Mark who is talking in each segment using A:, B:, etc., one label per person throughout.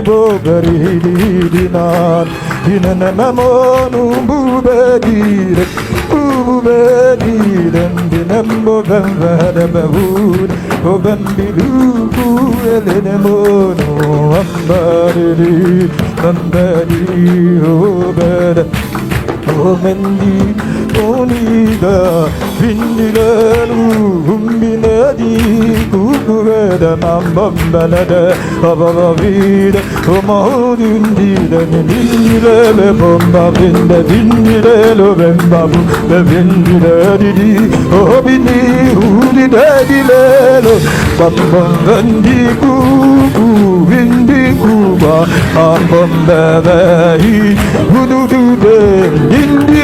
A: bo beri di nan inene mamonu bubedi bubedi dinembo benvede bevud obembilu elene mono ambari obed Omendi onida vindilelu umbinedi kukuveda mambambalada abavavida omaudindida vindilele bomba vinda vindilelo bembabu vindiledi obini udidedilelo bambamvendi kuku vindi kuba ambambevehi ududude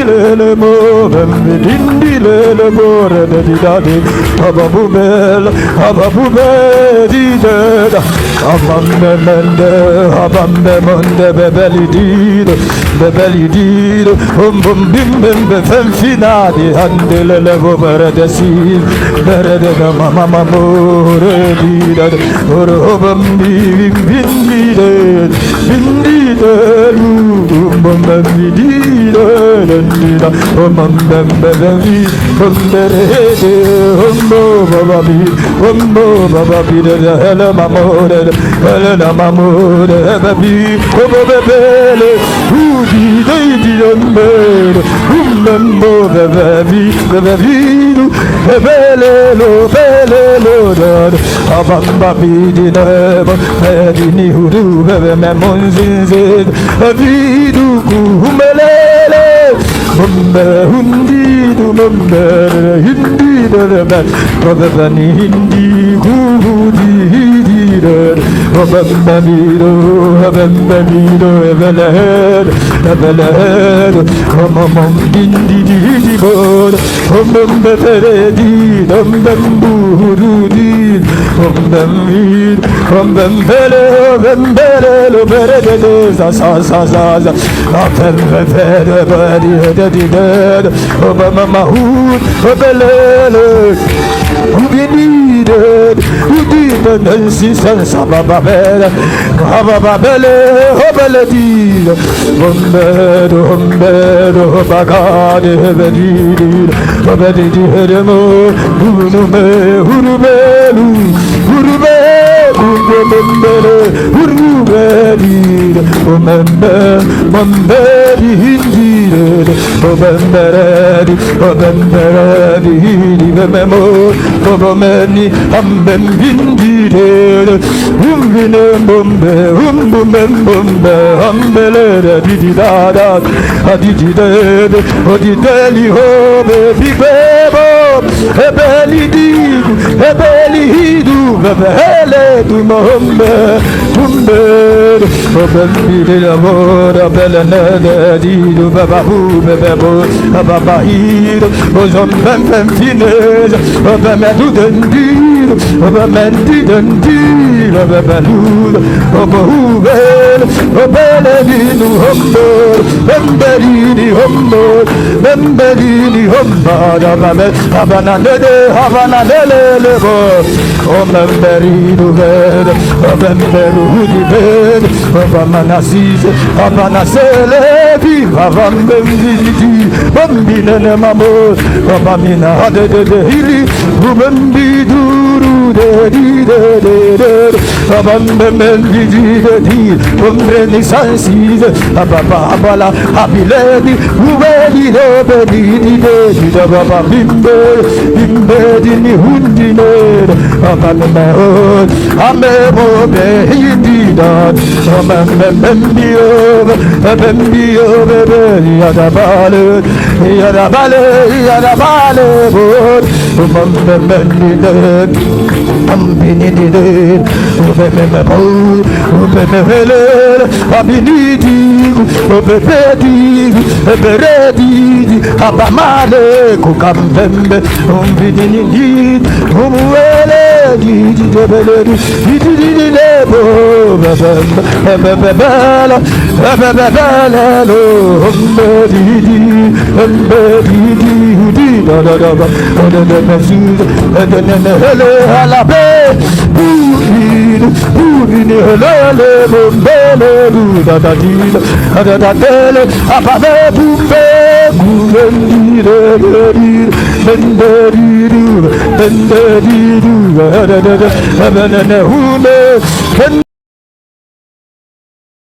A: Dindilele mo, dindilele mo, redidade, ababubel, dida, abambe mende, abambe monde, bebeli dido, bim bim femfinadi, andelele vo beredesi, berede mama mo, redida, orobambi, vindide, bumbe vidide. Dendida, omambembevi, omberede, ombo bababi, de hele mamode, babi, obebele, udi, deidi, ombere, umbembo, bebevidu, belelo, dad, abambabi, dineba, bedini, hudu, bebe, memonzinzid, vidu, kumelele, Mumbe hundi du mumbe hindi de be Robani hindi hudi hindi de Robambe mido eveled Omamam hindi di bod Omambe feredi Ombembu hududi Ombembele Lo berede Zaza Apembe Dead, Obama Mahood, Obelele, Ubinided, Udin, and Sister Sabababel, Habababele, Obeledi, Ombed, Obagad, Hebedid, Obedi Hedemo, Urube, Mambedi Hindi, Obemberedi, Vememo, Obomeni, Ambem Hindi, Umbumbe, Ambele, Didida, Adidid, Odideli, Hobe, Bibebo, Ebeli Hidu, Bebele, Dumombe, Obembi, Amor, Belenede, Didu, Babahu, Bebebo, Ababahid, Ozombem Fines, Obemedu Dendir, Obementi Dendir, Obebelud, Obahubel, Obelevinu Hombor, Bemberini Hombor, Bemberini Hombor, Havanadele, Omemberinu Ved, Obemberu Ved, Obamanasis, Abanasele, Avambemidi, Bambina Mamo, Obamina Hade de Hili, Ubembi Duru de Abambemidi, Umbreni Sansis, Ababala, Abiledi, Ubedi, Obedi, Baba Bimbe, Dini Hundine, Abamemehod, Amebo, Behidida, Amembio, Yadabale, Ambinidid, Ubemehele, Abinidi, Ubebedi, Beredi, Abamale, Kukambembe, Umbidinid, Umuele, Didibeledi, Didilebo, Bebebela, Umbedidi, Dada, Uni helele bombele da da di da da dele ababe bumbe gurendire benderiru da da da da da